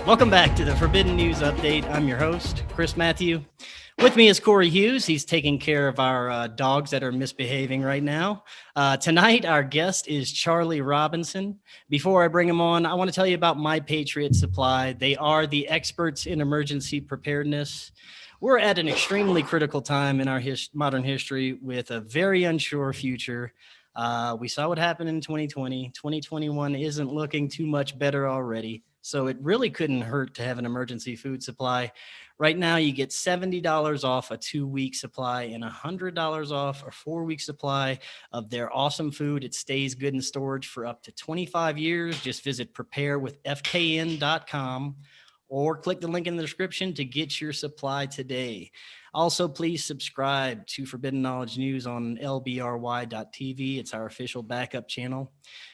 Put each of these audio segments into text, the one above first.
Welcome back to the Forbidden News Update. I'm your host, Chris Matthew. With me is Cory Hughes. He's taking care of our dogs that are misbehaving right now. Tonight, our guest is Charlie Robinson. Before I bring him on, I want to tell you about My Patriot Supply. They are the experts in emergency preparedness. We're at an extremely critical time in our modern history with a very unsure future. We saw what happened in 2020. 2021 isn't looking too much better already. So it really couldn't hurt to have an emergency food supply. Right now, you get $70 off a 2-week supply and $100 off a 4-week supply of their awesome food. It stays good in storage for up to 25 years. Just visit preparewithfkn.com or click the link in the description to get your supply today. Also, please subscribe to Forbidden Knowledge News on lbry.tv. It's our official backup channel.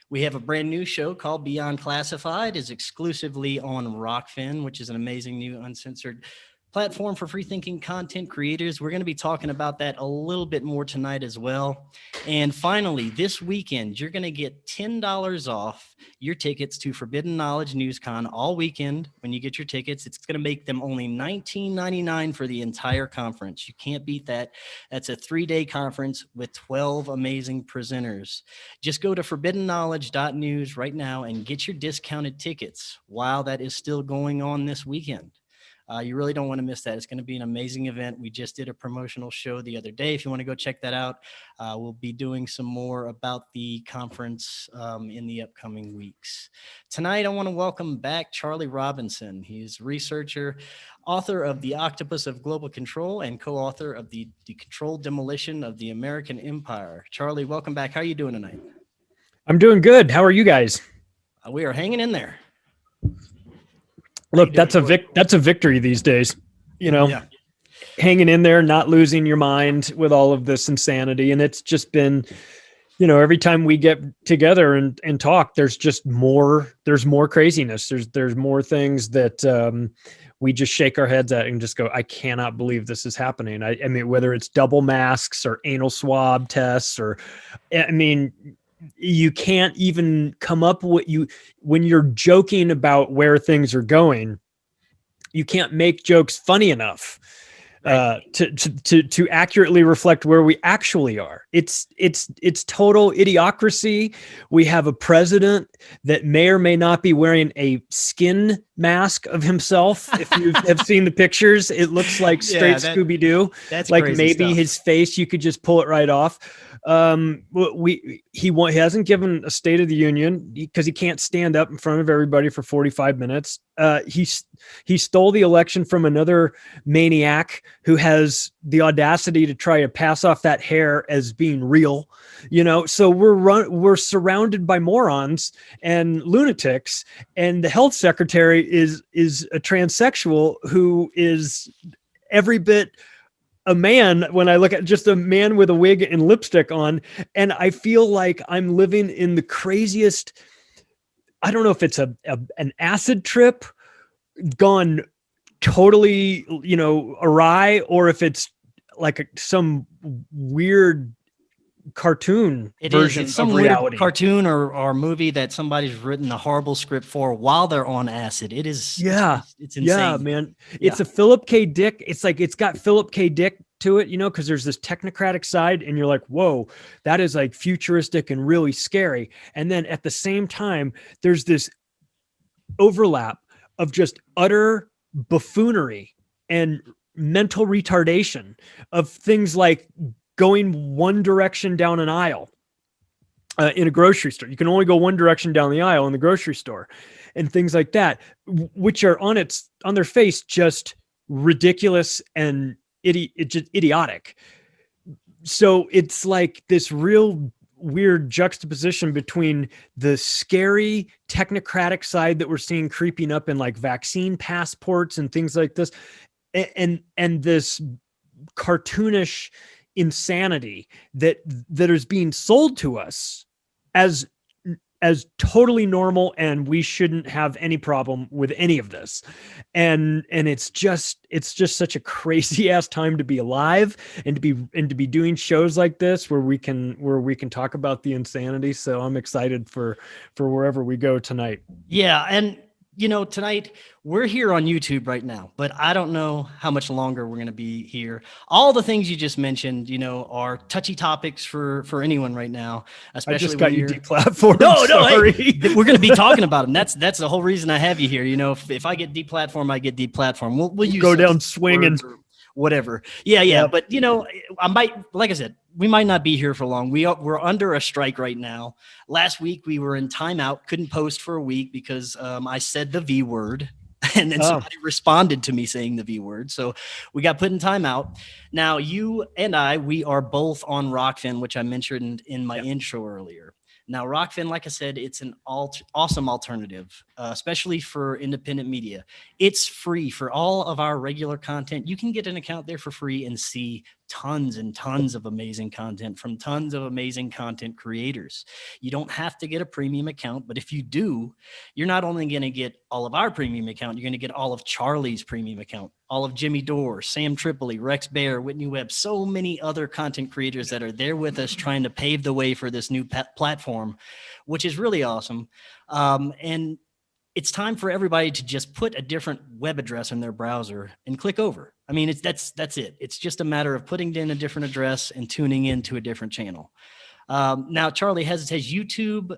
We have a brand new show called Beyond Classified. It's exclusively on Rokfin, which is an amazing new uncensored platform for free-thinking content creators. We're going to be talking about that a little bit more tonight as well. And finally, this weekend, you're going to get $10 off your tickets to Forbidden Knowledge NewsCon all weekend. When you get your tickets, it's going to make them only $19.99 for the entire conference. You can't beat that. That's a 3-day conference with 12 amazing presenters. Just go to forbiddenknowledge.news right now and get your discounted tickets while that is still going on this weekend. You really don't want to miss that. It's going to be an amazing event. We just did a promotional show the other day. If you want to go check that out, we'll be doing some more about the conference in the upcoming weeks. Tonight, I want to welcome back Charlie Robinson. He's researcher, author of The Octopus of Global Control, and co-author of The Controlled Demolition of the American Empire. Charlie, welcome back. How are you doing tonight? I'm doing good. How are you guys? We are hanging in there. Look, that's a victory these days, Yeah. Hanging in there, not losing your mind with all of this insanity. And it's just been, every time we get together and talk, there's more craziness. There's more things that we just shake our heads at and just go, I cannot believe this is happening. I mean, whether it's double masks or anal swab tests you can't even come up with when you're joking about where things are going, you can't make jokes funny enough to accurately reflect where we actually are. It's total idiocracy. We have a president that may or may not be wearing a skin mask of himself. If you have seen the pictures, it looks like straight Scooby-Doo. That's like crazy maybe stuff. his face, you could just pull it right off. He hasn't given a State of the Union because he can't stand up in front of everybody for 45 minutes. He stole the election from another maniac who has the audacity to try to pass off that hair as being real, so we're surrounded by morons and lunatics, and the health secretary is a transsexual who is every bit a man when I look at just a man with a wig and lipstick on. And I feel like I'm living in the craziest, I don't know if it's an acid trip gone totally, awry, or if it's like some weird cartoon version It's some of reality. weird cartoon or movie that somebody's written a horrible script for while they're on acid. It is. It's insane. Yeah, man. It's a Philip K. Dick. It's like, it's got Philip K. Dick to it, because there's this technocratic side and you're like, whoa, that is like futuristic and really scary. And then at the same time, there's this overlap of just utter buffoonery and mental retardation of things like going one direction down an aisle in a grocery store. You can only go one direction down the aisle in the grocery store, and things like that, which are on their face just ridiculous and just idiotic. So it's like this real weird juxtaposition between the scary technocratic side that we're seeing creeping up in like vaccine passports and things like this, and this cartoonish insanity that is being sold to us as totally normal, and we shouldn't have any problem with any of this. And it's just such a crazy ass time to be alive and to be doing shows like this where we can talk about the insanity. So I'm excited for wherever we go tonight. Yeah. And tonight we're here on YouTube right now, but I don't know how much longer we're going to be here. All the things you just mentioned, are touchy topics for anyone right now, I especially just when got you you're. deplatformed. No, Sorry. hey, we're going to be talking about them. That's the whole reason I have you here. If I get deplatformed, I get deplatformed. We'll use Go down sensitive swinging. words or whatever. Yeah. Yep. But I might, like I said, we might not be here for long. We're under a strike right now. Last week we were in timeout, couldn't post for a week because I said the V word. And then somebody responded to me saying the V word. So we got put in timeout. Now, you and we are both on Rokfin, which I mentioned in my intro earlier. Now, Rokfin, like I said, it's an awesome alternative, especially for independent media. It's free for all of our regular content. You can get an account there for free and see tons and tons of amazing content from tons of amazing content creators. You don't have to get a premium account, but if you do, you're not only going to get all of our premium account, you're going to get all of Charlie's premium account, all of Jimmy Dore, Sam Tripoli, Rex Bear, Whitney Webb, so many other content creators that are there with us trying to pave the way for this new platform, which is really awesome. And it's time for everybody to just put a different web address in their browser and click over. I mean, that's it. It's just a matter of putting in a different address and tuning into a different channel. Now, Charlie, has YouTube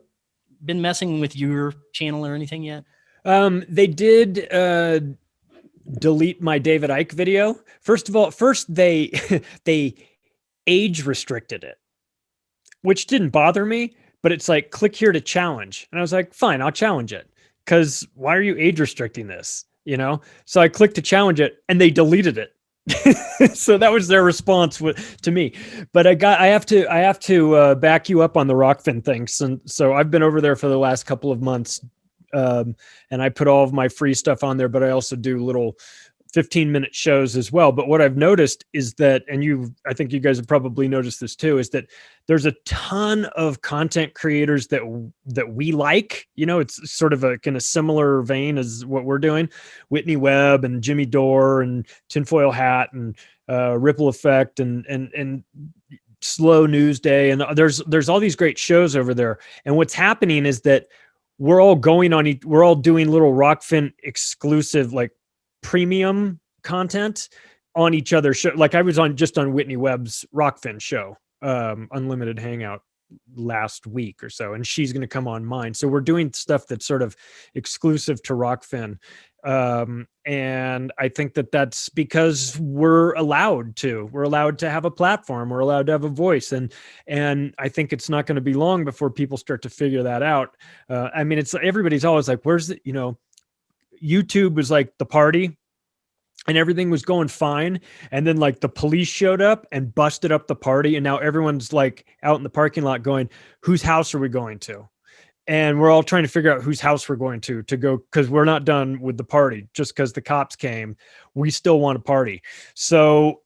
been messing with your channel or anything yet? They did delete my David Icke video. First they they age restricted it, which didn't bother me, but it's like, click here to challenge. And I was like, fine, I'll challenge it. Because why are you age restricting this? So I clicked to challenge it and they deleted it. So that was their response to me. But I have to back you up on the Rokfin thing. So I've been over there for the last couple of months, and I put all of my free stuff on there, but I also do little 15-minute shows as well. But what I've noticed is that, and I think you guys have probably noticed this too, is that there's a ton of content creators that we like. It's sort of in a similar vein as what we're doing. Whitney Webb and Jimmy Dore and Tinfoil Hat and Ripple Effect and Slow News Day, and there's all these great shows over there. And what's happening is that we're all doing little Rokfin exclusive, like, premium content on each other's show. Like I was on Whitney Webb's Rokfin show, Unlimited Hangout, last week or so, and she's going to come on mine. So we're doing stuff that's sort of exclusive to Rokfin. And I think that's because we're allowed to have a platform. We're allowed to have a voice. And I think it's not going to be long before people start to figure that out. I mean, everybody's always like, where's the, YouTube was like the party and everything was going fine. And then like the police showed up and busted up the party. And now everyone's like out in the parking lot going, whose house are we going to? And we're all trying to figure out whose house we're going to go, because we're not done with the party. Just because the cops came, we still want to party. So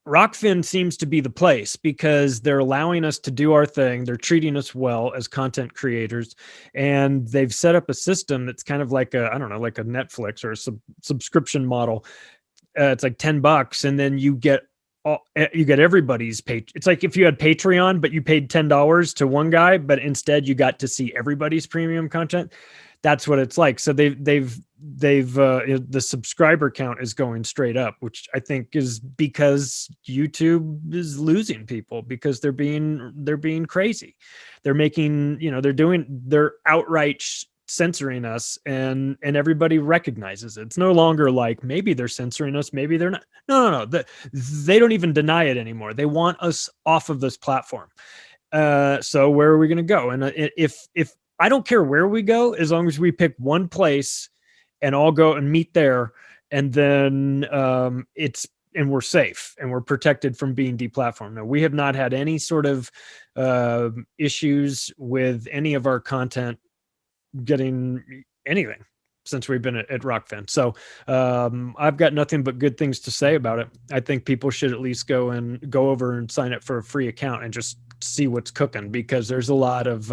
Rokfin seems to be the place because they're allowing us to do our thing. They're treating us well as content creators, and they've set up a system that's kind of like like a Netflix or a subscription model. It's like $10, and then you get everybody's page. It's like if you had Patreon, but you paid $10 to one guy, but instead you got to see everybody's premium content. That's what it's like. So the subscriber count is going straight up, which I think is because YouTube is losing people because they're being crazy. They're making, they're outright censoring us, and everybody recognizes it. It's no longer like maybe they're censoring us, maybe they're not. No. They don't even deny it anymore. They want us off of this platform. So where are we going to go? And if I don't care where we go, as long as we pick one place and all go and meet there, and then we're safe and we're protected from being deplatformed. Now, we have not had any sort of issues with any of our content getting anything since we've been at Rokfin. So I've got nothing but good things to say about it. I think people should at least go over and sign up for a free account and just see what's cooking, because there's a lot of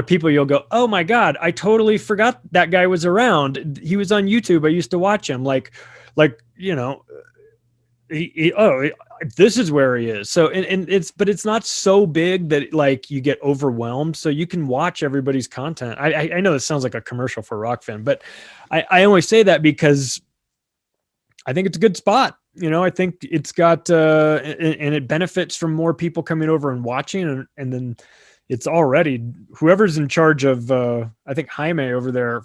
people you'll go, oh my God, I totally forgot that guy was around. He was on YouTube. I used to watch him. Like, this is where he is. So, and it's not so big that like you get overwhelmed. So you can watch everybody's content. I know this sounds like a commercial for Rokfin, but I only say that because I think it's a good spot. I think it's got, and it benefits from more people coming over and watching. And then it's already whoever's in charge of, I think Jaime over there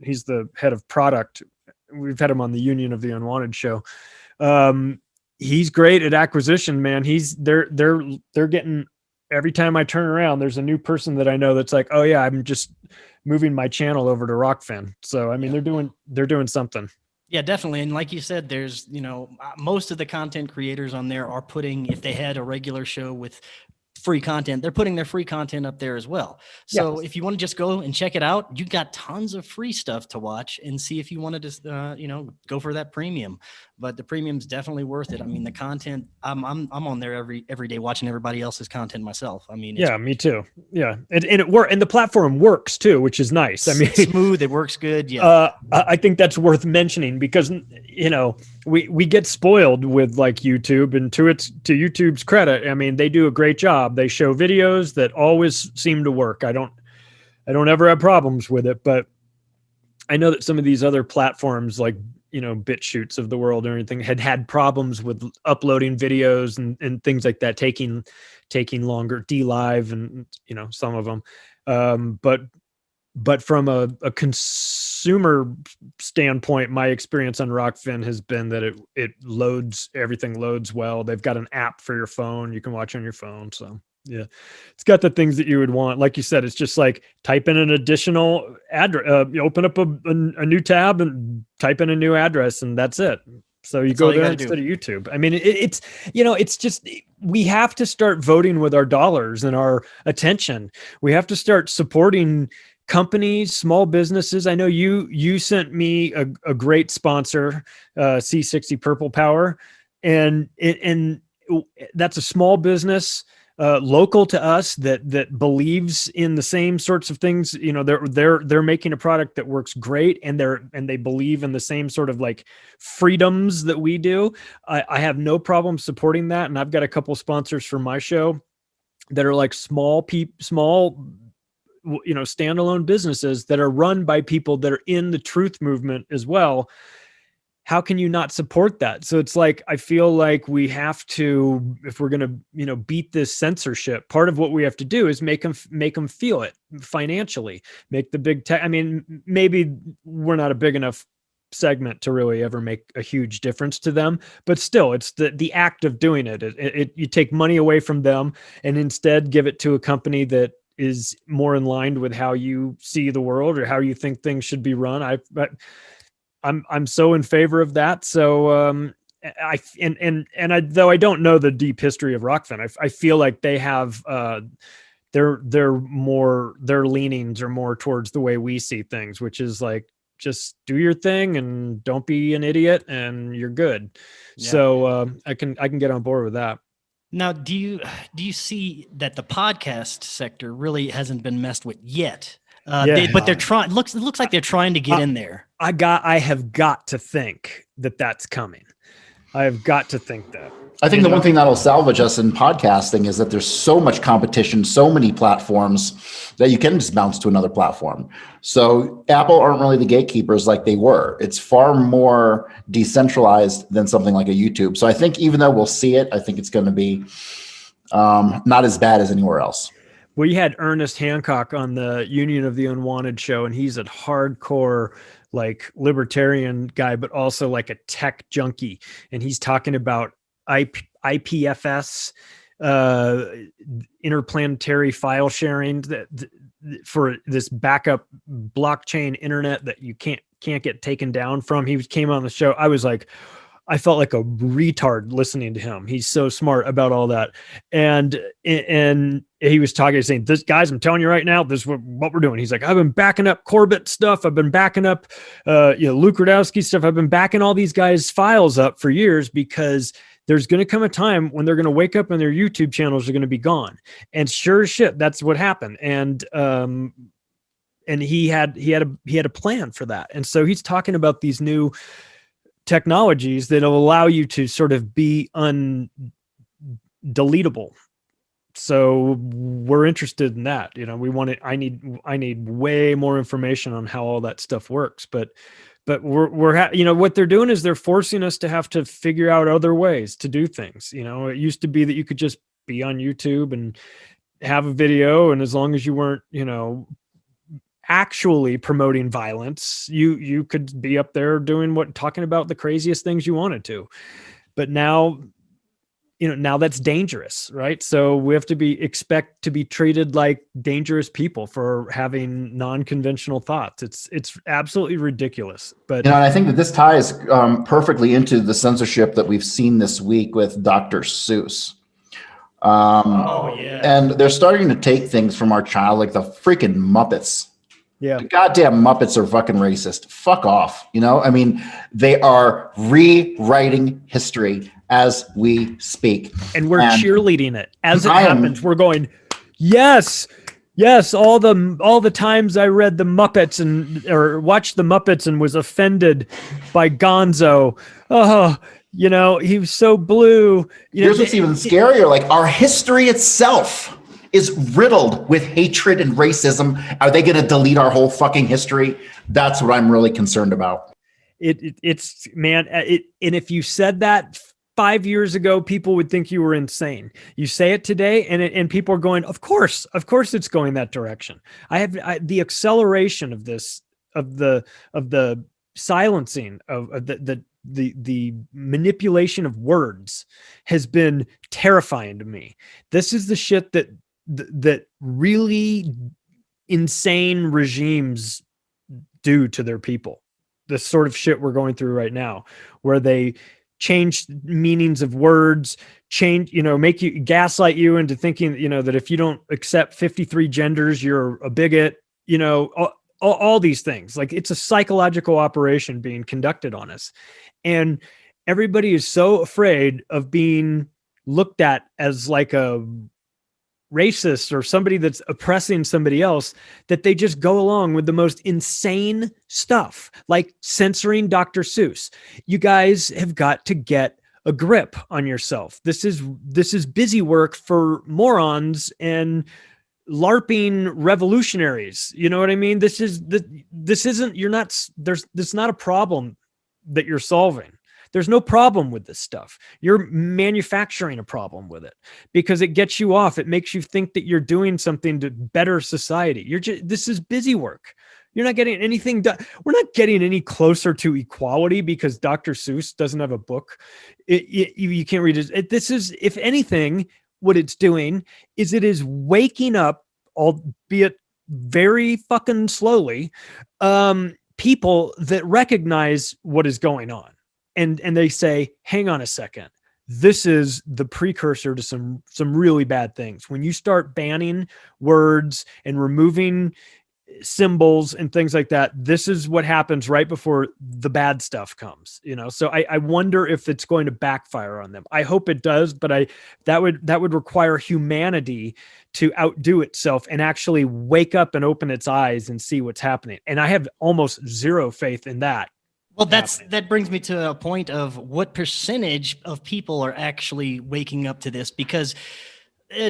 he's the head of product. We've had him on the Union of the Unwanted show. He's great at acquisition, man. They're getting, every time I turn around, there's a new person that I know that's like, oh yeah, I'm just moving my channel over to Rokfin. So, I mean, they're doing something. Yeah, definitely. And like you said, there's, most of the content creators on there are putting, if they had a regular show with free content, they're putting their free content up there as well. So if you want to just go and check it out, you got tons of free stuff to watch and see if you wanted to, go for that premium. But the premium's definitely worth it. I mean, the content, I'm on there every day watching everybody else's content myself. I mean, yeah, me too. Yeah. And it works, and the platform works too, which is nice. I mean, it's smooth, it works good. Yeah. I think that's worth mentioning because, we get spoiled with like YouTube, and to YouTube's credit, I mean, they do a great job. They show videos that always seem to work. I don't ever have problems with it, but I know that some of these other platforms like, BitChutes of the world or anything had problems with uploading videos and things like that, taking longer, DLive and, some of them. But from a consumer standpoint, my experience on Rokfin has been that everything loads well. They've got an app for your phone. You can watch on your phone. So yeah, it's got the things that you would want. Like you said, it's just like type in an additional address, you open up a new tab and type in a new address, and that's it. So you go there instead of YouTube. I mean, it's just, we have to start voting with our dollars and our attention. We have to start supporting companies, small businesses. I know you sent me a great sponsor, C60 Purple Power, and that's a small business, local to us that believes in the same sorts of things. They're making a product that works great, and they believe in the same sort of like freedoms that we do. I have no problem supporting that, and I've got a couple sponsors for my show that are like small standalone businesses that are run by people that are in the truth movement as well. How can you not support that? So it's like, I feel like we have to, if we're going to, beat this censorship, part of what we have to do is make them feel it financially, make the big tech. I mean, maybe we're not a big enough segment to really ever make a huge difference to them, but still it's the act of doing it. You take money away from them and instead give it to a company that is more in line with how you see the world or how you think things should be run. I'm so in favor of that. So though I don't know the deep history of Rokfin, I feel like they have their leanings are more towards the way we see things, which is like, just do your thing and don't be an idiot and you're good. Yeah. So I can get on board with that. Now, do you see that the podcast sector really hasn't been messed with yet? But they're trying. It looks like they're trying to get in there. I have got to think that that's coming. I have got to think that. I think the one thing that'll salvage us in podcasting is that there's so much competition, so many platforms that you can just bounce to another platform. So Apple aren't really the gatekeepers like they were. It's far more decentralized than something like a YouTube. So I think even though we'll see it, I think it's going to be not as bad as anywhere else. We had Ernest Hancock on the Union of the Unwanted show, and he's a hardcore like libertarian guy, but also like a tech junkie. And he's talking about IPFS, interplanetary file sharing for this backup blockchain internet that you can't get taken down from. He came on the show. I felt like a retard listening to him. He's so smart about all that. And he was saying, this guys, I'm telling you right now, this is what we're doing. He's like, I've been backing up Corbett stuff. I've been backing up, Luke Rudowski stuff. I've been backing all these guys' files up for years because there's going to come a time when they're going to wake up and their YouTube channels are going to be gone. And sure as shit, that's what happened. And he had a plan for that. And so he's talking about these new technologies that'll allow you to sort of be undeletable. So we're interested in that. You know, we want it. I need way more information on how all that stuff works. But you know, what they're doing is they're forcing us to have to figure out other ways to do things. You know, it used to be that you could just be on YouTube and have a video, and as long as you weren't, you know, actually promoting violence, you could be up there talking about the craziest things you wanted to. But now, you know, now that's dangerous, right? So we have to expect to be treated like dangerous people for having non-conventional thoughts. It's absolutely ridiculous. But, you know, and I think that this ties perfectly into the censorship that we've seen this week with Dr. Seuss. Oh yeah. And they're starting to take things from our child, like the freaking Muppets. yeah, The goddamn Muppets are fucking racist. Fuck off. You know, I mean, they are rewriting history as we speak. and we're cheerleading it as it I am- happens. We're going, yes, all the times I read the Muppets or watched the Muppets and was offended by Gonzo. Oh, you know, he was so blue. You Here's know, what's even scarier. Like, our history itself is riddled with hatred and racism. Are they going to delete our whole fucking history? That's what I'm really concerned about. It's man. And if you said that 5 years ago, people would think you were insane. You say it today, and people are going, of course, it's going that direction. The acceleration of this, of the silencing of the manipulation of words has been terrifying to me. This is the shit that really insane regimes do to their people. The sort of shit we're going through right now, where they change meanings of words, make you gaslight you into thinking, you know, that if you don't accept 53 genders, you're a bigot, you know, all these things. Like, it's a psychological operation being conducted on us. And everybody is so afraid of being looked at as like a racist or somebody that's oppressing somebody else, that they just go along with the most insane stuff, like censoring Dr. Seuss. You guys have got to get a grip on yourself. This is busy work for morons and LARPing revolutionaries. You know what I mean? This isn't a problem that you're solving. There's no problem with this stuff. You're manufacturing a problem with it because it gets you off. It makes you think that you're doing something to better society. This is busy work. You're not getting anything done. We're not getting any closer to equality because Dr. Seuss doesn't have a book. You can't read it. This is, if anything, what it's doing is it is waking up, albeit very fucking slowly, people that recognize what is going on. And they say, hang on a second, this is the precursor to some really bad things. When you start banning words and removing symbols and things like that, this is what happens right before the bad stuff comes, you know? So I wonder if it's going to backfire on them. I hope it does, but that would require humanity to outdo itself and actually wake up and open its eyes and see what's happening. And I have almost zero faith in that. Well, that brings me to a point of what percentage of people are actually waking up to this, because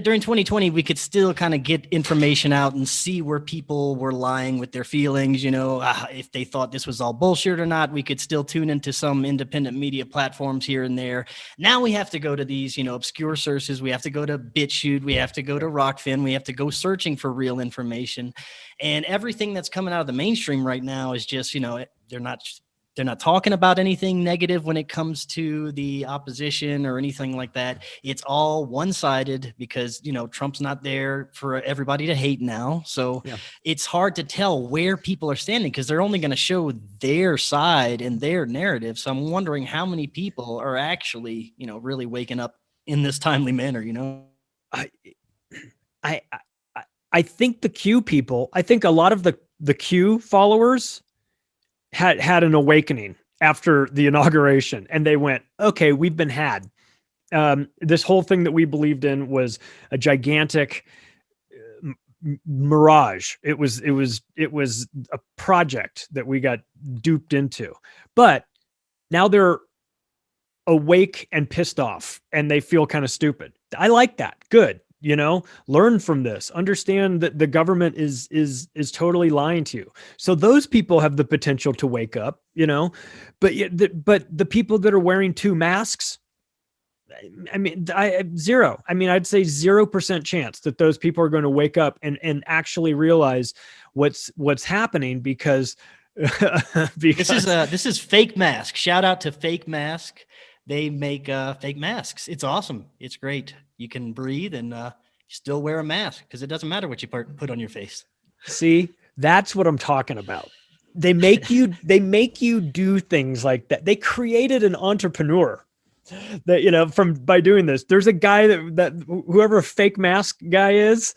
during 2020, we could still kind of get information out and see where people were lying with their feelings. You know, if they thought this was all bullshit or not, we could still tune into some independent media platforms here and there. Now we have to go to these, you know, obscure sources. We have to go to BitChute. We have to go to Rokfin. We have to go searching for real information. And everything that's coming out of the mainstream right now is just, you know, they're not talking about anything negative when it comes to the opposition or anything like that. It's all one-sided because, you know, Trump's not there for everybody to hate now. So It's hard to tell where people are standing because they're only going to show their side and their narrative. So I'm wondering how many people are actually, you know, really waking up in this timely manner, you know? I think the Q people, I think a lot of the Q followers had an awakening after the inauguration, and they went, okay, we've been had. This whole thing that we believed in was a gigantic mirage. It was a project that we got duped into. But Now they're awake and pissed off and they feel kind of stupid. I like that. Good. Learn from this, understand that the government is totally lying to you. So those people have the potential to wake up, but the people that are wearing 2 masks, zero. I'd say 0% chance that those people are going to wake up and actually realize what's happening because this is Fake Mask. Shout out to Fake Mask. They make fake masks. It's awesome. It's great. You can breathe and still wear a mask because it doesn't matter what you put on your face. See, that's what I'm talking about. They make you do things like that. They created an entrepreneur that, by doing this. There's a guy that whoever a fake mask guy is,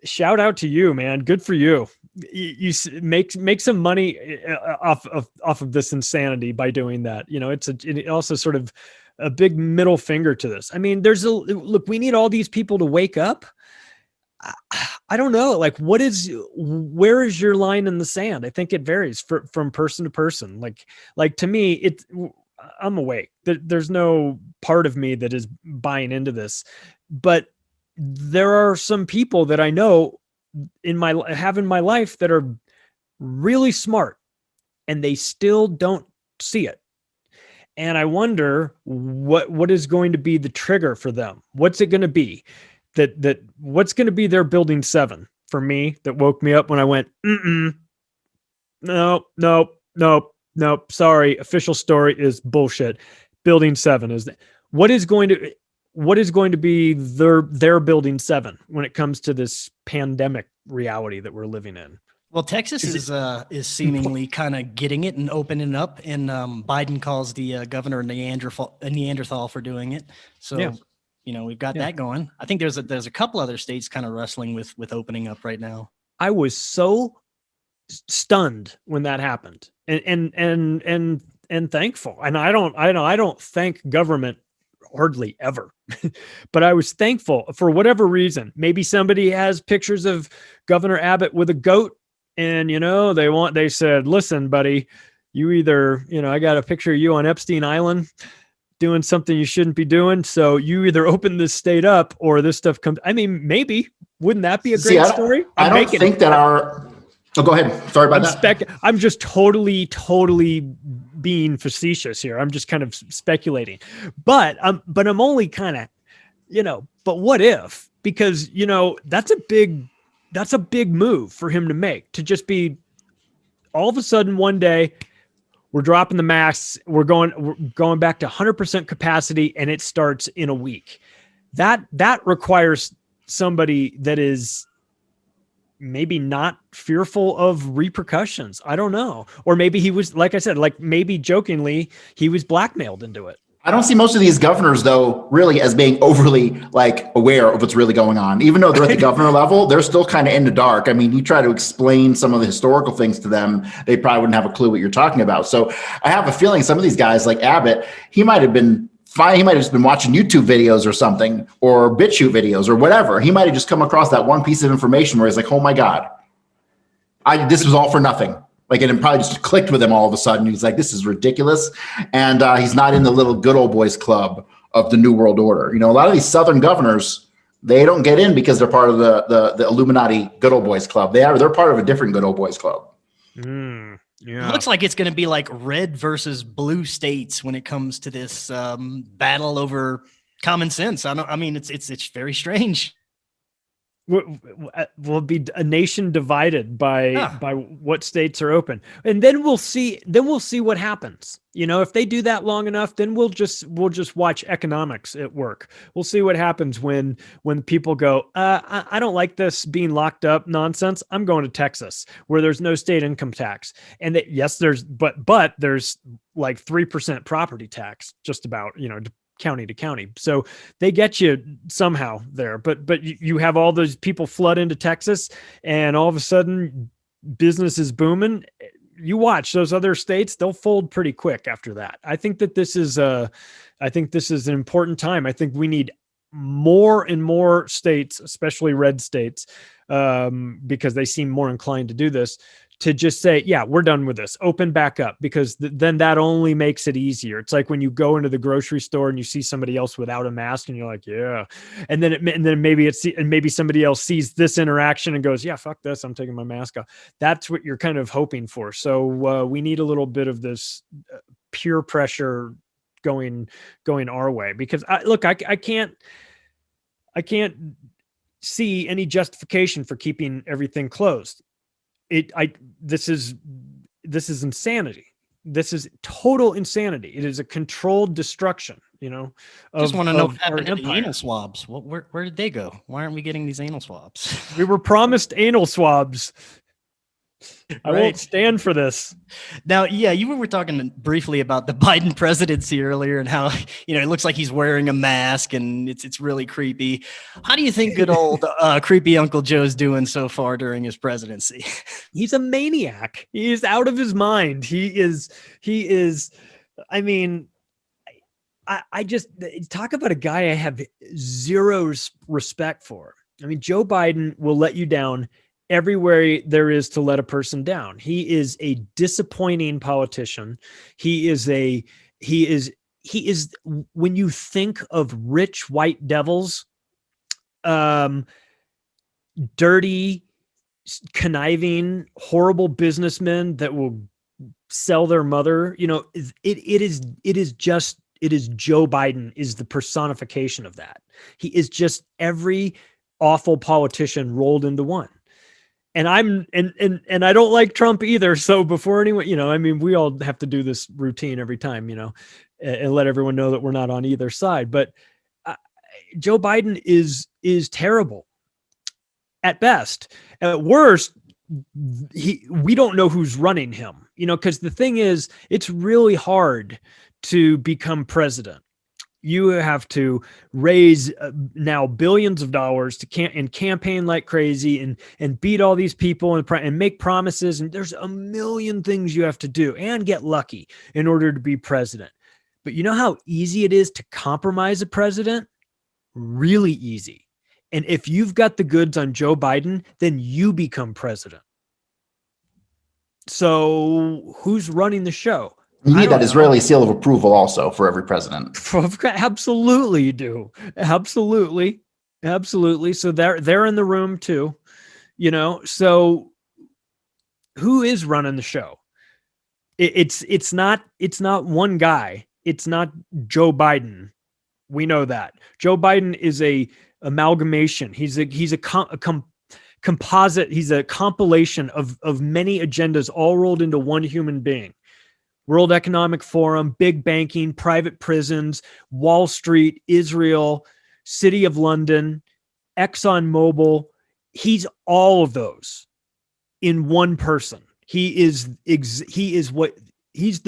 shout out to you, man. Good for you. You make some money off of this insanity by doing that. It also sort of a big middle finger to this. Look, we need all these people to wake up. I don't know. Like, where is your line in the sand? I think it varies from person to person. Like to me, I'm awake. There's no part of me that is buying into this, but there are some people that I know in my life that are really smart and they still don't see it. And I wonder what is going to be the trigger for them. What's it going to be what's going to be their building 7 for me that woke me up when I went, no, sorry. Official story is bullshit. Building 7 is what is going to be their building 7 when it comes to this pandemic reality that we're living in. Well, Texas is seemingly kind of getting it and opening up, and Biden calls the governor a Neanderthal for doing it. So, yeah. We've got that going. I think there's a couple other states kind of wrestling with opening up right now. I was so stunned when that happened, and thankful. And I don't thank government hardly ever, but I was thankful for whatever reason. Maybe somebody has pictures of Governor Abbott with a goat. And, they said, listen, buddy, you either, I got a picture of you on Epstein Island doing something you shouldn't be doing. So you either open this state up or this stuff comes. Maybe. Wouldn't that be a great story? I don't think that oh, go ahead. Sorry about that. I'm just totally being facetious here. I'm just kind of speculating, but I'm only kind of, but what if, because, that's a big move for him to make, to just be all of a sudden one day we're dropping the masks. We're going back to 100% capacity and it starts in a week. That requires somebody that is maybe not fearful of repercussions. I don't know. Or maybe he was, like I said, maybe jokingly, he was blackmailed into it. I don't see most of these governors, though, really as being overly aware of what's really going on. Even though they're at the governor level, they're still kind of in the dark. You try to explain some of the historical things to them, they probably wouldn't have a clue what you're talking about. So I have a feeling some of these guys like Abbott, he might have been fine. He might have just been watching YouTube videos or something, or BitChute videos or whatever. He might have just come across that one piece of information where he's like, oh my God, this was all for nothing. And it probably just clicked with him all of a sudden. He's like, this is ridiculous. And he's not in the little good old boys club of the New World Order. A lot of these Southern governors, they don't get in because they're part of the Illuminati good old boys club. They're part of a different good old boys club. Yeah. It looks like it's going to be like red versus blue states when it comes to this battle over common sense. It's very strange. We'll be a nation divided by what states are open, and then we'll see what happens. If they do that long enough, then we'll just watch economics at work. We'll see what happens when people go, I don't like this being locked up nonsense. I'm going to Texas where there's no state income tax. And but there's like 3% property tax, just about, county to county. So they get you somehow there, but you have all those people flood into Texas and all of a sudden business is booming. You watch those other states, they'll fold pretty quick after that. I think this is an important time. I think we need more and more states, especially red states, because they seem more inclined to do this, to just say, yeah, we're done with this, open back up, because then that only makes it easier. It's like when you go into the grocery store and you see somebody else without a mask and you're like, yeah. And then maybe somebody else sees this interaction and goes, yeah, fuck this, I'm taking my mask off. That's what you're kind of hoping for. So we need a little bit of this peer pressure going our way, because I can't see any justification for keeping everything closed. This is insanity. This is total insanity. It is a controlled destruction, Just want to know what happened to the anal swabs. Where did they go? Why aren't we getting these anal swabs? We were promised anal swabs. I won't stand for this. Now, yeah, you were talking briefly about the Biden presidency earlier and how, it looks like he's wearing a mask and it's really creepy. How do you think good old creepy Uncle Joe's doing so far during his presidency? He's a maniac. He is out of his mind. He is, I mean, I just talk about a guy I have zero respect for. I mean, Joe Biden will let you down everywhere there is to let a person down. He is a disappointing politician. He is when you think of rich white devils, dirty, conniving, horrible businessmen that will sell their mother, it is Joe Biden is the personification of that. He is just every awful politician rolled into one. And and I don't like Trump either. So before anyone, we all have to do this routine every time, and let everyone know that we're not on either side. But Joe Biden is terrible at best. At worst, we don't know who's running him, because the thing is, it's really hard to become president. You have to raise now billions of dollars and campaign like crazy and beat all these people and make promises. And there's a million things you have to do and get lucky in order to be president. But you know how easy it is to compromise a president? Really easy. And if you've got the goods on Joe Biden, then you become president. So who's running the show? You need that Israeli seal of approval also for every president. Absolutely, you do. Absolutely. So they're in the room too, So who is running the show? It's not one guy. It's not Joe Biden. We know that Joe Biden is a amalgamation. He's a composite. He's a compilation of many agendas all rolled into one human being. World Economic Forum, big banking, private prisons, Wall Street, Israel, City of London, ExxonMobil. He's all of those in one person. He's the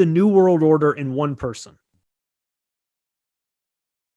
New World Order in one person.